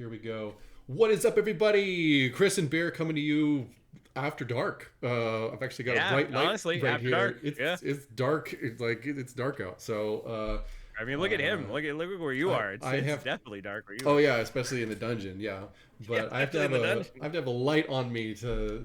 here we go. What is up, everybody? Chris and Bear coming to you after dark. I've actually got a Yeah, bright light honestly, right after dark. here. Yeah. It's dark. It's dark out. So I mean, look at him. Look at where you are. I It's have. definitely dark where you Oh are. yeah, especially in the dungeon. Yeah, Yeah, but especially in the I dungeon. have to have a light on me to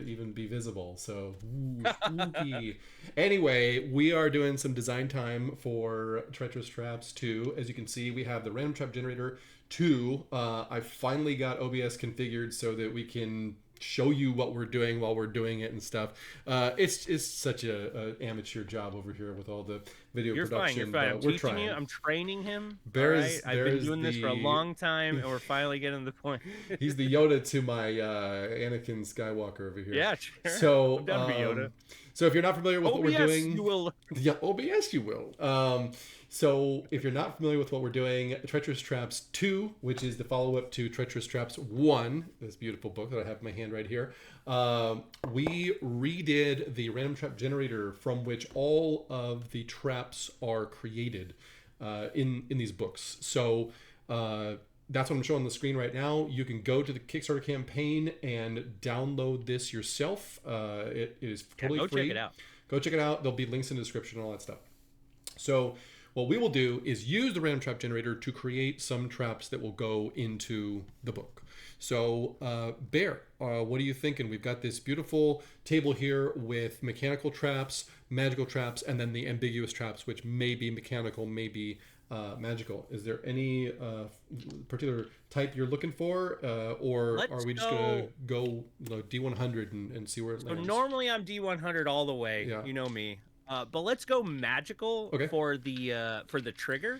even be visible. So ooh, spooky. Anyway, we are doing some design time for Treacherous Traps 2. As you can see, we have the random trap generator 2. I finally got OBS configured so that we can show you what we're doing while we're doing it and stuff. It's such a amateur job over here with all the video You're fine. You're production, fine. I'm but we're teaching you. trying. I'm training him. All Bear right. is I've there been is doing this for a the long time, and we're finally getting to the point. he's the Yoda to my Anakin Skywalker over here. Yeah, sure. I'm So down to be Yoda. so if you're not familiar with what we're OBS, doing, you will. yeah, OBS you will. So if you're not familiar with what we're doing, Treacherous Traps 2, which is the follow-up to Treacherous Traps 1, this beautiful book that I have in my hand right here, we redid the random trap generator from which all of the traps are created in these books. So that's what I'm showing on the screen right now. You can go to the Kickstarter campaign and download this yourself. It is totally Go free. check it out. Go check it out. There'll be links in the description and all that stuff. So what we will do is use the random trap generator to create some traps that will go into the book. So Bear, what are you thinking? We've got this beautiful table here with mechanical traps, magical traps, and then the ambiguous traps, which may be mechanical, may be magical. Is there any particular type you're looking for, or Let's are we just gonna go D100 and see where it So lands? normally I'm D100 all the way. Yeah. You know me. But let's go magical Okay. for the trigger.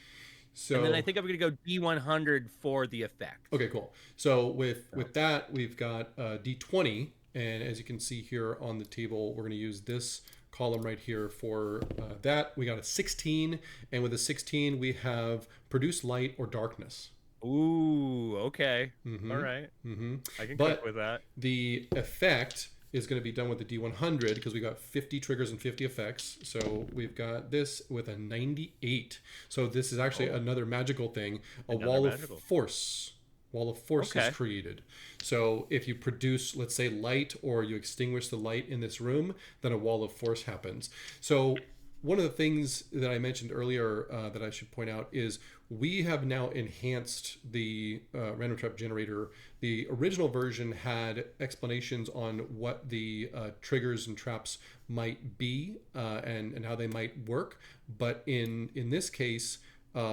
So And then I think I'm gonna go D100 for the effect. okay, cool. So with that, we've got D20, and as you can see here on the table, we're going to use this column right here for that. We got a 16, and with a 16, we have produce light or darkness. Ooh, okay. Mm-hmm. All right. Mm-hmm. I can But cook with that. the effect is going to be done with the D100 because we got 50 triggers and 50 effects. So we've got this with a 98. So this is actually another magical thing. Another wall magical. of force. Wall of force Okay. is created. So if you produce, let's say, light, or you extinguish the light in this room, then a wall of force happens. So one of the things that I mentioned earlier that I should point out is we have now enhanced the random trap generator. The original version had explanations on what the triggers and traps might be and how they might work. But in this case, we've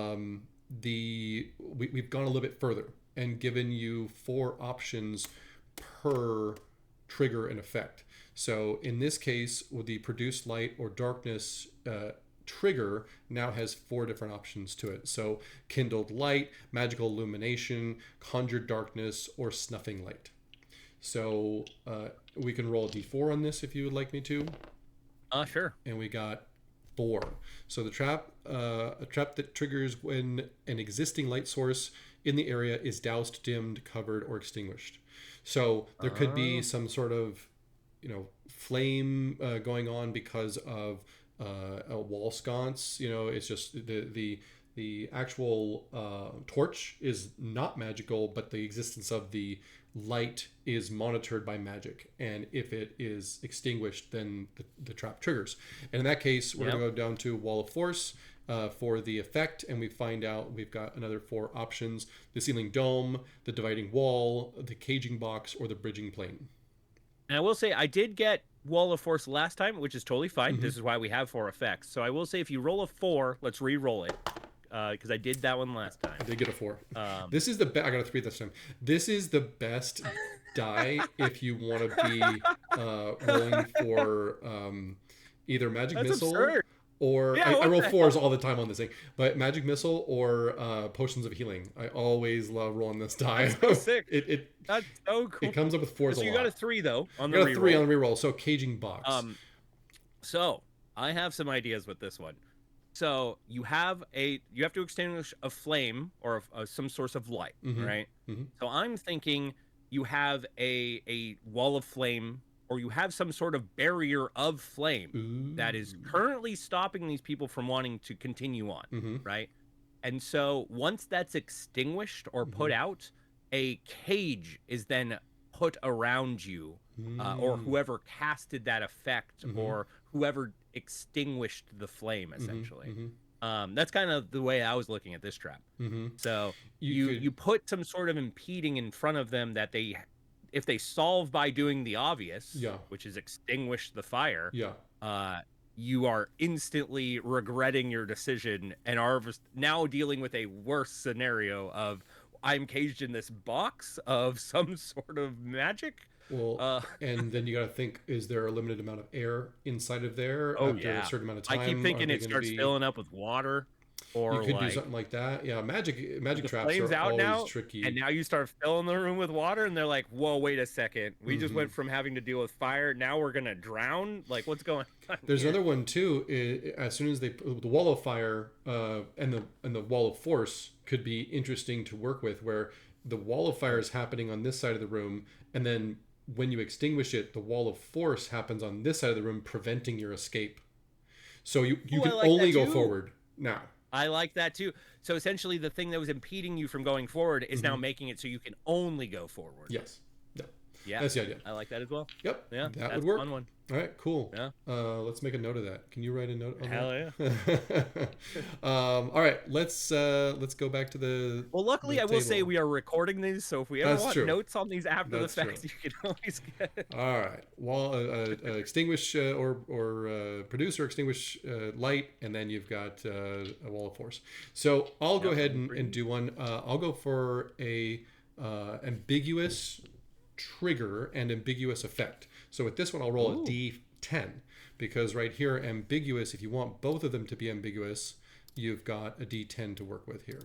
gone a little bit further and given you 4 options per trigger and effect. So in this case, with the produce light or darkness trigger now has 4 different options to it. So kindled light, magical illumination, conjured darkness, or snuffing light. So we can roll a d4 on this if you would like me to. Sure. And we got 4. So the trap, a trap that triggers when an existing light source in the area is doused, dimmed, covered, or extinguished. So there could be some sort of flame going on because of a wall sconce. It's just the actual torch is not magical, but the existence of the light is monitored by magic, and if it is extinguished, then the trap triggers. And in that case, we're going to go down to wall of force for the effect, and we find out we've got another 4 options: the ceiling dome, the dividing wall, the caging box, or the bridging plane. And I will say I did get Wall of Force last time, which is totally fine. This is why we have 4 effects. So I will say if you roll a 4, let's re-roll it. Because I did that one last time. I did get a 4. This is the best. I got a 3 this time. This is the best die if you want to be rolling for either magic missile absurd. or Yeah, I roll what the 4s all the time on this thing, but magic missile or potions of healing. I always love rolling this die. That's so sick. it That's so cool. it comes up with 4s So a you lot. got a 3 though on the I got a reroll. 3 on the reroll. So caging box. So I have some ideas with this one. So you have to extinguish a flame or some source of light, right? So I'm thinking you have a wall of flame, or you have some sort of barrier of flame that is currently stopping these people from wanting to continue on, right? And so once that's extinguished or put out, a cage is then put around you, or whoever casted that effect, or whoever extinguished the flame, essentially. That's kind of the way I was looking at this trap. So you put some sort of impeding in front of them that they, if they solve by doing the obvious, which is extinguish the fire, you are instantly regretting your decision and are now dealing with a worse scenario of, I'm caged in this box of some sort of magic. Well, and then you got to think: is there a limited amount of air inside of there after a certain amount of time? I keep thinking it starts filling up with water, or you could do something like that. Yeah, magic traps flames are out always now, tricky. and now you start filling the room with water, and they're like, "Whoa, wait a second! We just went from having to deal with fire, now we're gonna drown. Like, what's going on?" There's another one too. As soon as the wall of fire and the wall of force could be interesting to work with, where the wall of fire is happening on this side of the room, and then when you extinguish it, the wall of force happens on this side of the room, preventing your escape. So you can only go forward now. I like that too. So essentially, the thing that was impeding you from going forward is now making it so you can only go forward. Yes. Yeah. Yeah. That's the idea. I like that as well. Yep. Yeah. That would work. A fun one. All right. Cool. Yeah. Let's make a note of that. Can you write a note on that? Hell yeah. All right. Let's go back to the. Well, luckily, I will say we are recording these, so if we ever want notes on these after the fact, you can always get it. All right. Wall extinguish or produce or extinguish light, and then you've got a wall of force. So I'll go ahead and do one. I'll go for a ambiguous trigger and ambiguous effect. So with this one, I'll roll a D10, because right here, ambiguous, if you want both of them to be ambiguous, you've got a D10 to work with here.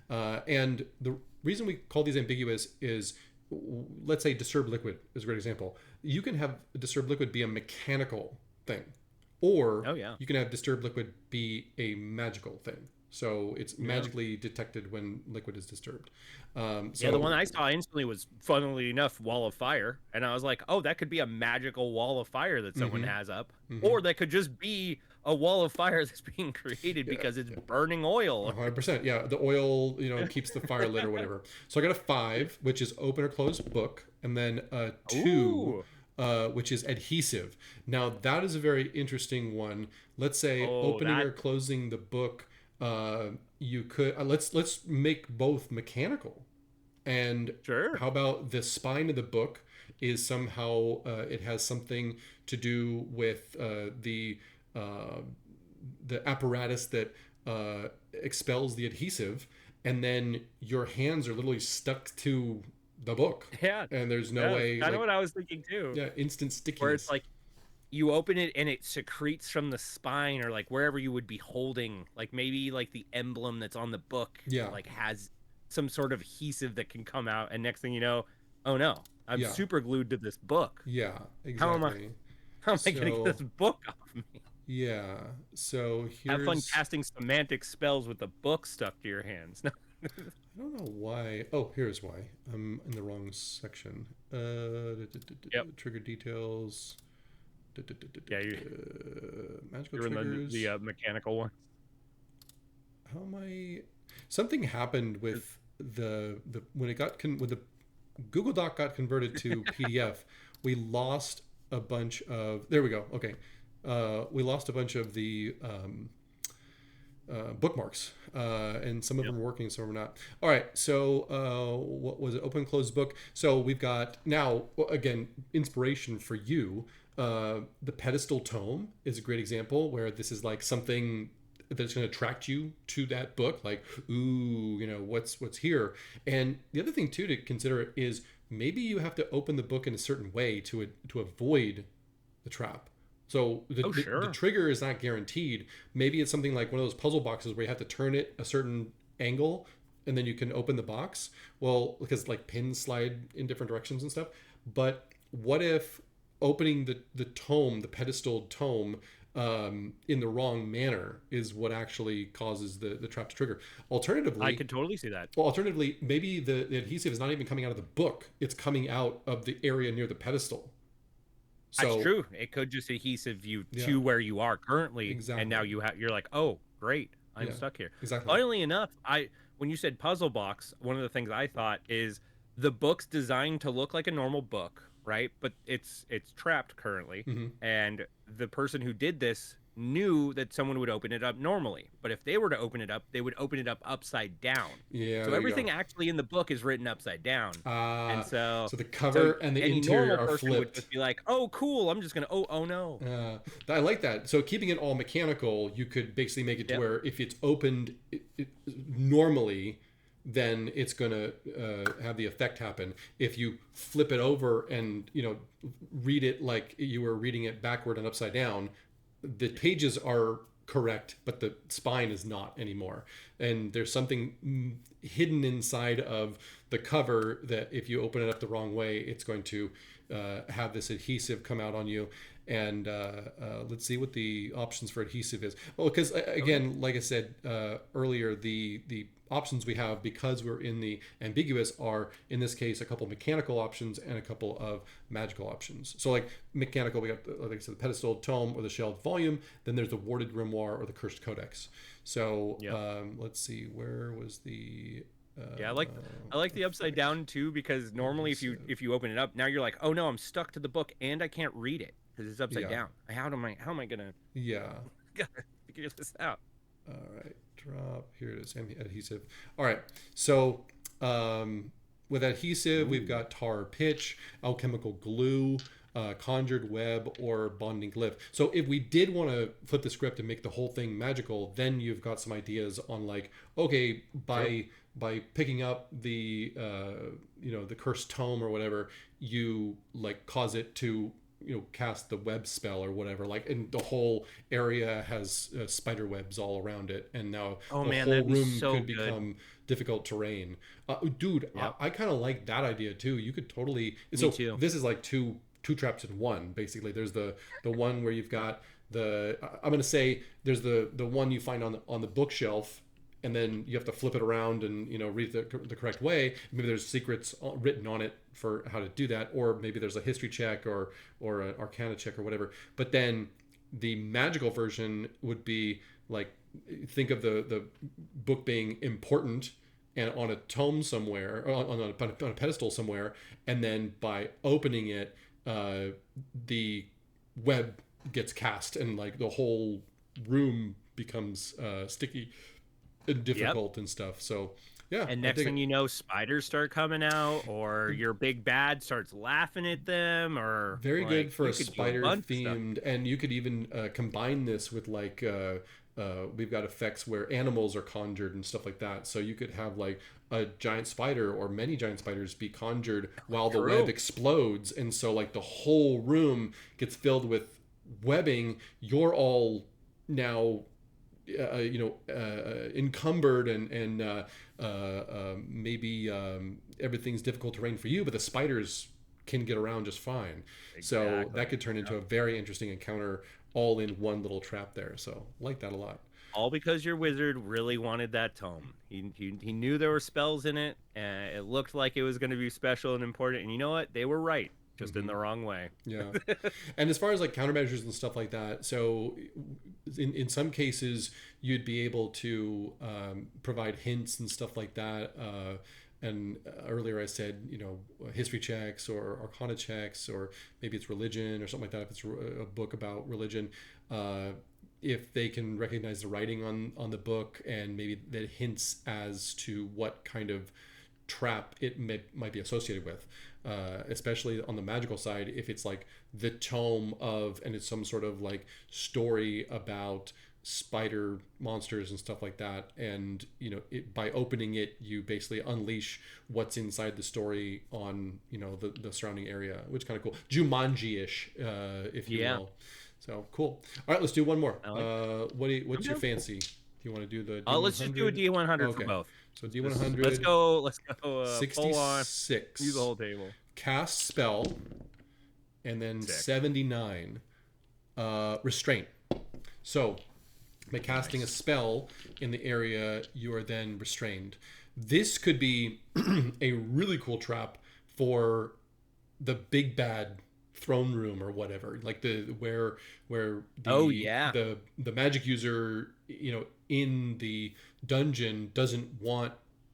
And the reason we call these ambiguous is, let's say disturbed liquid is a great example. You can have disturbed liquid be a mechanical thing, or you can have disturbed liquid be a magical thing. So it's magically detected when liquid is disturbed. The one I saw instantly was, funnily enough, wall of fire. And I was like, oh, that could be a magical wall of fire that someone has up. Or that could just be a wall of fire that's being created because it's burning oil. 100%. Yeah, the oil, keeps the fire lit or whatever. So I got a 5, which is open or closed book. And then a 2, which is adhesive. Now, that is a very interesting one. Let's say opening or closing the book, you could let's make both mechanical, and how about the spine of the book is somehow it has something to do with the apparatus that expels the adhesive, and then your hands are literally stuck to the book, and there's no way. Kind of what I was thinking too. Instant stickiness, where it's like you open it and it secretes from the spine, or like wherever you would be holding, like maybe like the emblem that's on the book, like has some sort of adhesive that can come out, and next thing you know, oh no, I'm super glued to this book. Yeah, exactly. How am I gonna get this book off me? Yeah. So have fun casting semantic spells with the book stuck to your hands. I don't know why. Oh, here's why. I'm in the wrong section. Trigger details. Magical triggers. In the mechanical one. How am I? Something happened with the when it got when the Google Doc got converted to PDF. We lost a bunch of. There we go. Okay, we lost a bunch of the bookmarks, and some of them are working, some are not. All right, so what was it? Open closed book. So we've got now again inspiration for you. The pedestal tome is a great example where this is like something that's going to attract you to that book, like, ooh, what's here. And the other thing too to consider is maybe you have to open the book in a certain way to avoid the trap. So the trigger is not guaranteed. Maybe it's something like one of those puzzle boxes where you have to turn it a certain angle and then you can open the box. Well, because like pins slide in different directions and stuff. But what if opening the tome, the pedestal tome, in the wrong manner is what actually causes the trap to trigger? Alternatively, I could totally see that. Well, alternatively, maybe the adhesive is not even coming out of the book; it's coming out of the area near the pedestal. So, that's true. It could just adhesive you to where you are currently, and now you're like, oh, great, I'm stuck here. Exactly. Funnily enough, when you said puzzle box, one of the things I thought is the book's designed to look like a normal book, right? But it's trapped currently, Hmm. and the person who did this knew that someone would open it up normally. But if they were to open it up, they would open it up upside down. Yeah, So there you go. everything actually in the book is written upside down. And So the so cover and the any interior normal are person would flipped. just be like, "Oh, cool, I'm just gonna oh no." I like that. So keeping it all mechanical, you could basically make it to Yep. where if it's opened normally, then it's going to have the effect happen. If you flip it over and read it like you were reading it backward and upside down, the pages are correct, but the spine is not anymore. And there's something hidden inside of the cover that if you open it up the wrong way, it's going to have this adhesive come out on you. And let's see what the options for adhesive is. Well, because Okay. again, like I said earlier, the options we have, because we're in the ambiguous, are in this case a couple mechanical options and a couple of magical options. So like mechanical, we got like I said, the pedestal tome or the shelved volume. Then there's the warded grimoire or the cursed codex. So Yep. let's see, where was the Yeah, I like the upside effect down too, because normally adhesive? if you open it up, now you're like, "Oh no, I'm stuck to the book and I can't read it because it's upside Yeah, down. How am I gonna yeah. gotta figure this out?" All right, drop. Here it is, adhesive. All right, so with adhesive, we've Ooh. got tar pitch, alchemical glue, conjured web, or bonding glyph. So if we did want to flip the script and make the whole thing magical, then you've got some ideas on like, okay, True. by picking up the the cursed tome or whatever, you like cause it to cast the web spell or whatever, like, and the whole area has spider webs all around it, and now Oh the man, whole that'd be room so could good. become difficult terrain. Dude, Yep. I kind of like that idea too. You could totally, Me so too. this is like two traps in one basically. There's the one where you've got the I'm gonna say there's the one you find on the bookshelf, and then you have to flip it around and read the correct way. Maybe there's secrets written on it for how to do that, or maybe there's a history check or an arcana check or whatever. But then the magical version would be like, think of the book being important and on a tome somewhere, or on a pedestal somewhere, and then by opening it, uh, the web gets cast and like the whole room becomes sticky and Yep. difficult and stuff. So yeah, And I next dig thing it. you know, spiders start coming out, or your big bad starts laughing at them, or Very like good for a you could do a spider bunch of stuff. themed, and you could even combine this with like we've got effects where animals are conjured and stuff like that. So you could have like a giant spider or many giant spiders be conjured while the web True. explodes, and so like the whole room gets filled with webbing. You're all now encumbered, and maybe everything's difficult terrain for you, but the spiders can get around just fine. So that Exactly. could turn into Yep. a very interesting encounter all in one little trap there. So like that a lot. All because your wizard really wanted that tome. He knew there were spells in it, and it looked like it was going to be special and important. And you know what? They were right, just in Hmm. the wrong way. Yeah. And as far as like countermeasures and stuff like that, so in some cases you'd be able to provide hints and stuff like that. And earlier I said, history checks or arcana checks, or maybe it's religion or something like that. If it's a book about religion, uh, if they can recognize the writing on the book, and maybe that hints as to what kind of trap might be associated with, especially on the magical side, if it's like the tome of, and it's some sort of like story about spider monsters and stuff like that, and by opening it, you basically unleash what's inside the story on the surrounding area, which is kind of cool, Jumanji-ish, if you Yeah, will. So cool. All right, let's do one more. I like. I'm What's your down. fancy? Do you want to do the Let's just do a D100? D100 for Okay, both. so Let's D100 go. Let's go. Full on. Use the 66, whole table. cast spell, and then Sick. 79, restraint. So by casting a Nice. spell in the area, you are then restrained. This could be a really cool trap for the big bad throne room or whatever, like where Oh the yeah. the the magic user in the dungeon doesn't want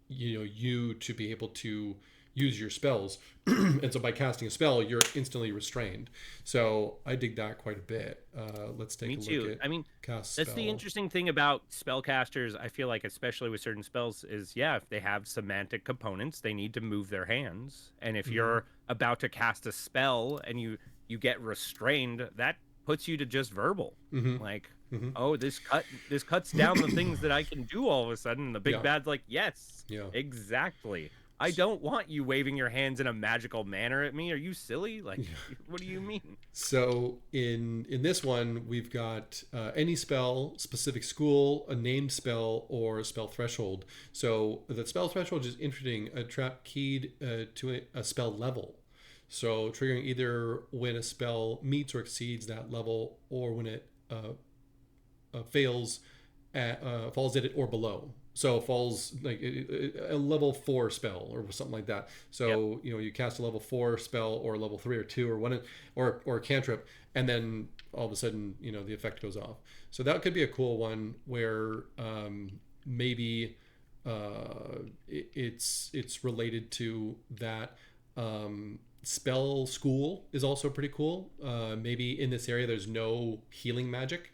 you to be able to use your spells. And so by casting a spell, you're instantly restrained. So I dig that quite a bit. Let's take Me a look too. at I mean, cast that's the spell. interesting thing about spellcasters. I feel like, especially with certain spells, is yeah, if they have semantic components, they need to move their hands. And if Mm-hmm. you're about to cast a spell and you get restrained, that puts you to just verbal. Mm-hmm. Like, Mm-hmm. oh, this cuts down the things that I can do all of a sudden. And the big Yeah. bad's like, yes, Yeah. exactly. I don't want you waving your hands in a magical manner at me. Are you silly? Like, Yeah. what do you mean? So in this one, we've got any spell, specific school, a named spell, or a spell threshold. So the spell threshold is interesting. A trap keyed to a spell level. So triggering either when a spell meets or exceeds that level, or when it fails falls at it or below. So falls like a level 4 spell or something like that. Yep. So you cast a level 4 spell or a level 3 or 2 or one or a cantrip, and then all of a sudden the effect goes off. So that could be a cool one where maybe it's related to that. Spell school is also pretty cool. Maybe in this area there's no healing magic,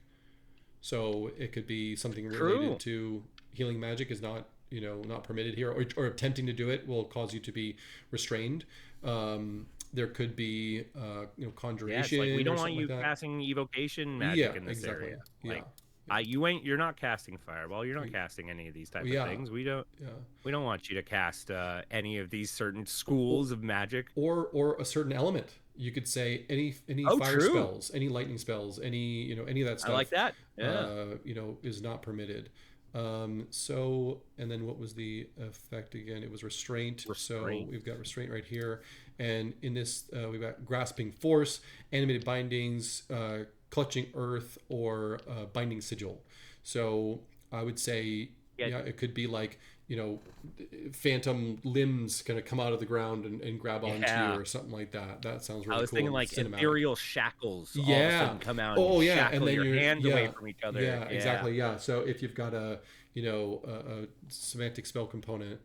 so it could be something related True. to healing magic is not not permitted here, or attempting to do it will cause you to be restrained. There could be Yeah, it's like we conjuration or don't want something like you that. casting evocation Yeah, magic in this exactly. area. Yeah, Like, you're not casting fireball. You're not casting any of these type of yeah, things. yeah. We don't want you to cast any of these certain Or, schools of magic. or a certain element. You could say any Oh, fire true. spells, any lightning spells, any of that I like stuff. that. Yeah. Is not permitted. So, and then what was the effect again? It was restraint. So Restraint. we've got restraint right here, and in this we've got grasping force, animated bindings, clutching earth, or binding sigil. So I would say, Yeah. yeah, it could be like phantom limbs kind of come out of the ground and grab onto you Yeah. or something like that. That sounds I really was cool thinking and like cinematic. ethereal shackles all of a Yeah. sudden come out and Oh yeah, and shackle then your you're hands away yeah, from each other. yeah, Yeah. exactly. Yeah. So if you've got a semantic spell component,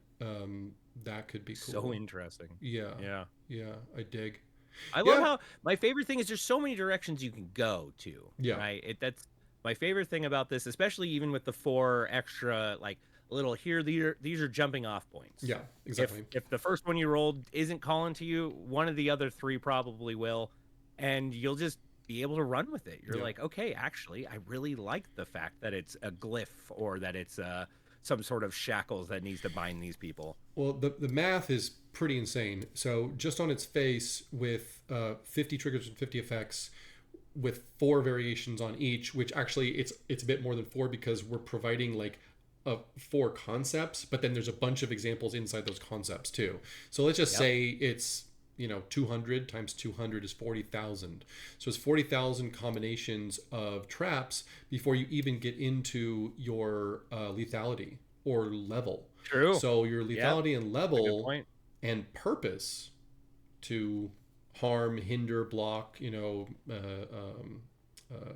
that could be So cool. interesting. Yeah. Yeah. Yeah, I dig. I love Yeah. how my favorite thing is there's so many directions you can go to, Yeah. right? That's my favorite thing about this, especially even with the 4 extra like little here these are jumping off points. Yeah, exactly. If the first one you rolled isn't calling to you, one of the other 3 probably will, and you'll just be able to run with it. You're Yeah. like, okay, actually, I really like the fact that it's a glyph or that it's some sort of shackles that needs to bind these people. Well, the math is pretty insane. So just on its face, with 50 triggers and 50 effects, with 4 variations on each, which actually it's a bit more than 4 because we're providing like 4 concepts, but then there's a bunch of examples inside those concepts too. So let's just Yep. say it's 200 times 200 is 40,000. So it's 40,000 combinations of traps before you even get into your lethality or level. True. So your Yep. lethality and That's a good level point. and purpose to harm, hinder, block,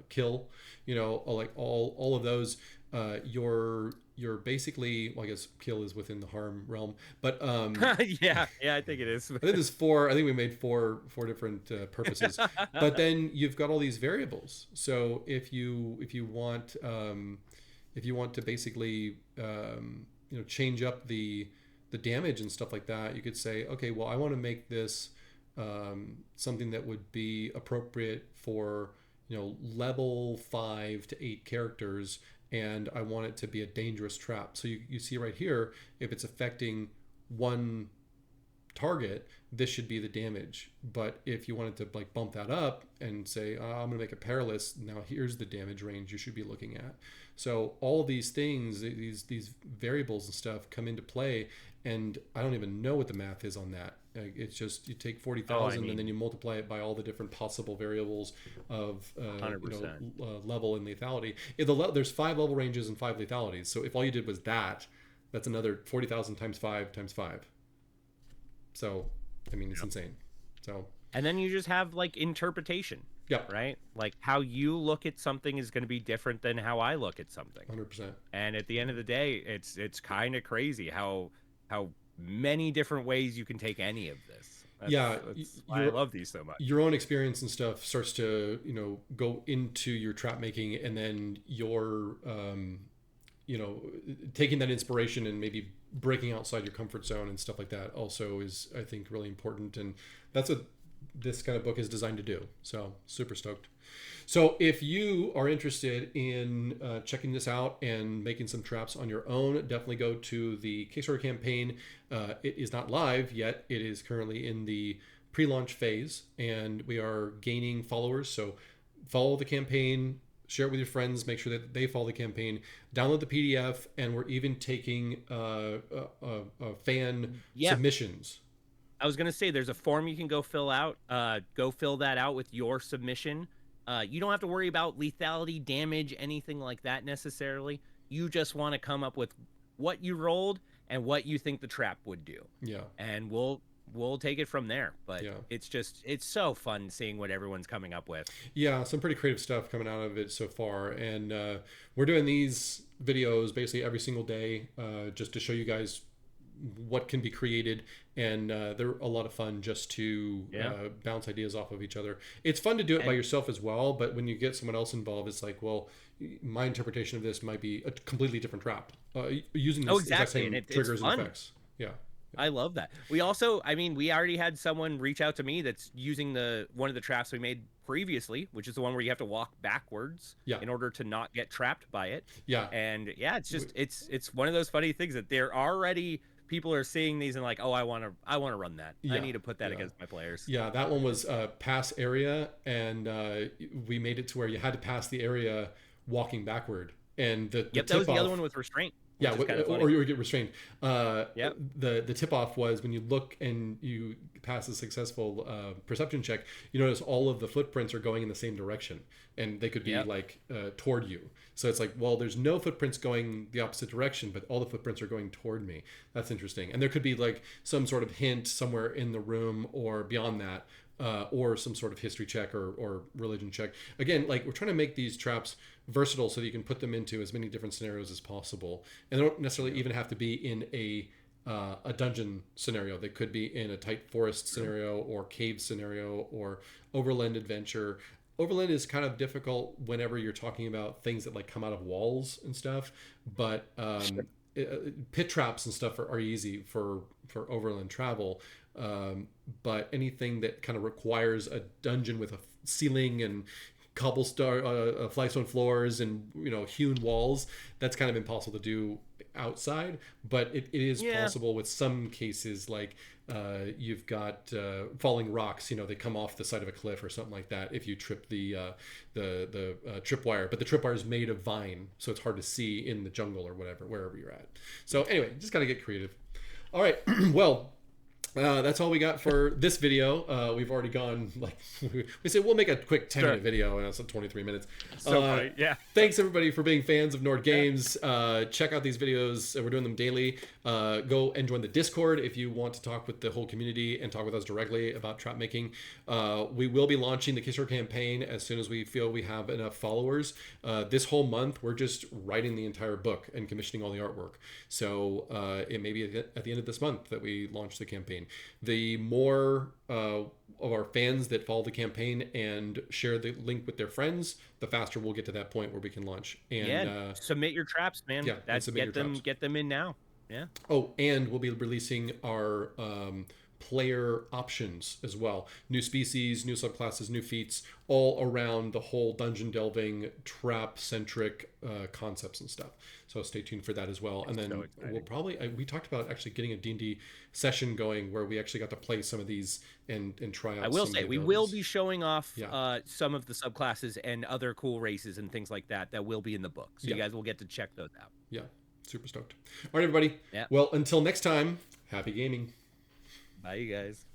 kill, like all of those. You're basically, well, I guess kill is within the harm realm, but Yeah, I think it is. I think there's 4. I think we made four different purposes, but then you've got all these variables. So if you want to basically change up the damage and stuff like that, you could say, okay, well, I want to make this something that would be appropriate for level 5 to 8 characters, and I want it to be a dangerous trap. So you see right here, if it's affecting one target, this should be the damage. But if you wanted to like bump that up and say, I'm going to make it perilous, now here's the damage range you should be looking at. So all of these things, these variables and stuff come into play, and I don't even know what the math is on that. It's just you take 40,000 and then you multiply it by all the different possible variables of 100%. Level and lethality. There's 5 level ranges and 5 lethalities. So if all you did was that's another 40,000 times 5 times 5. So, I mean, it's insane. So, and then you just have like interpretation. yeah, Right? Like how you look at something is going to be different than how I look at something. 100%. And at the end of the day, it's kind of crazy how many different ways you can take any of this. Yeah, That's why I love these so much. your own experience and stuff starts to, go into your trap making, and then your taking that inspiration and maybe breaking outside your comfort zone and stuff like that also is, I think, really important. And that's what this kind of book is designed to do. So super stoked. So if you are interested in checking this out and making some traps on your own, definitely go to the Kickstarter campaign. It is not live yet. It is currently in the pre-launch phase, and we are gaining followers. So follow the campaign, share it with your friends, make sure that they follow the campaign, download the PDF, and we're even taking fan submissions. I was going to say there's a form you can go fill out. Go fill that out with your submission. You don't have to worry about lethality, damage, anything like that necessarily. You just want to come up with what you rolled and what you think the trap would do. Yeah. And we'll take it from there. But it's so fun seeing what everyone's coming up with. Yeah, some pretty creative stuff coming out of it so far. And we're doing these videos basically every single day just to show you guys what can be created, and they're a lot of fun just to bounce ideas off of each other. It's fun to do it by yourself as well, but when you get someone else involved, it's like, well, my interpretation of this might be a completely different trap using the exact same triggers and effects. Yeah. I love that. We also, we already had someone reach out to me that's using one of the traps we made previously, which is the one where you have to walk backwards in order to not get trapped by it. Yeah. And it's just, it's one of those funny things that they're already, people are seeing these and like, oh, I want to run that. I need to put that against my players. Yeah. That one was pass area. And we made it to where you had to pass the area walking backward. And the that was the other one with restraint. Yeah, or you would get restrained. The tip off was when you look and you pass a successful perception check, you notice all of the footprints are going in the same direction, and they could be like toward you. So it's like, well, there's no footprints going the opposite direction, but all the footprints are going toward me. That's interesting. And there could be like some sort of hint somewhere in the room or beyond that, or some sort of history check or religion check. Again, like, we're trying to make these traps versatile so that you can put them into as many different scenarios as possible, and they don't necessarily even have to be in a dungeon scenario. They could be in a tight forest scenario or cave scenario or overland adventure. Overland is kind of difficult whenever you're talking about things that like come out of walls and stuff, but pit traps and stuff are easy for overland travel. But anything that kind of requires a dungeon with a ceiling and cobblestone, flagstone floors and hewn walls, that's kind of impossible to do outside. But it is possible with some cases, like you've got falling rocks. They come off the side of a cliff or something like that. If you trip the tripwire, but the tripwire is made of vine, so it's hard to see in the jungle or wherever you're at. So anyway, just gotta get creative. All right, well. That's all we got for this video. We've already gone, like, we said we'll make a quick 10-minute video, and it's 23 minutes. So funny, yeah. Thanks, everybody, for being fans of Nord Games. Check out these videos. We're doing them daily. Go and join the Discord if you want to talk with the whole community and talk with us directly about trap making. We will be launching the Kickstarter campaign as soon as we feel we have enough followers. This whole month, we're just writing the entire book and commissioning all the artwork. So it may be at the end of this month that we launch the campaign. The more of our fans that follow the campaign and share the link with their friends, the faster we'll get to that point where we can launch. And submit your traps, man. Get them in now. Yeah. Oh, and we'll be releasing our player options as well. New species, new subclasses, new feats, all around the whole dungeon delving, trap centric concepts and stuff. So stay tuned for that as well. And then we'll probably, we talked about actually getting a D&D session going where we actually got to play some of these and try out. I will say we will be showing off some of the subclasses and other cool races and things like that will be in the book. So you guys will get to check those out. Yeah. Super stoked. All right, everybody. Yeah. Well, until next time, happy gaming. Bye, you guys.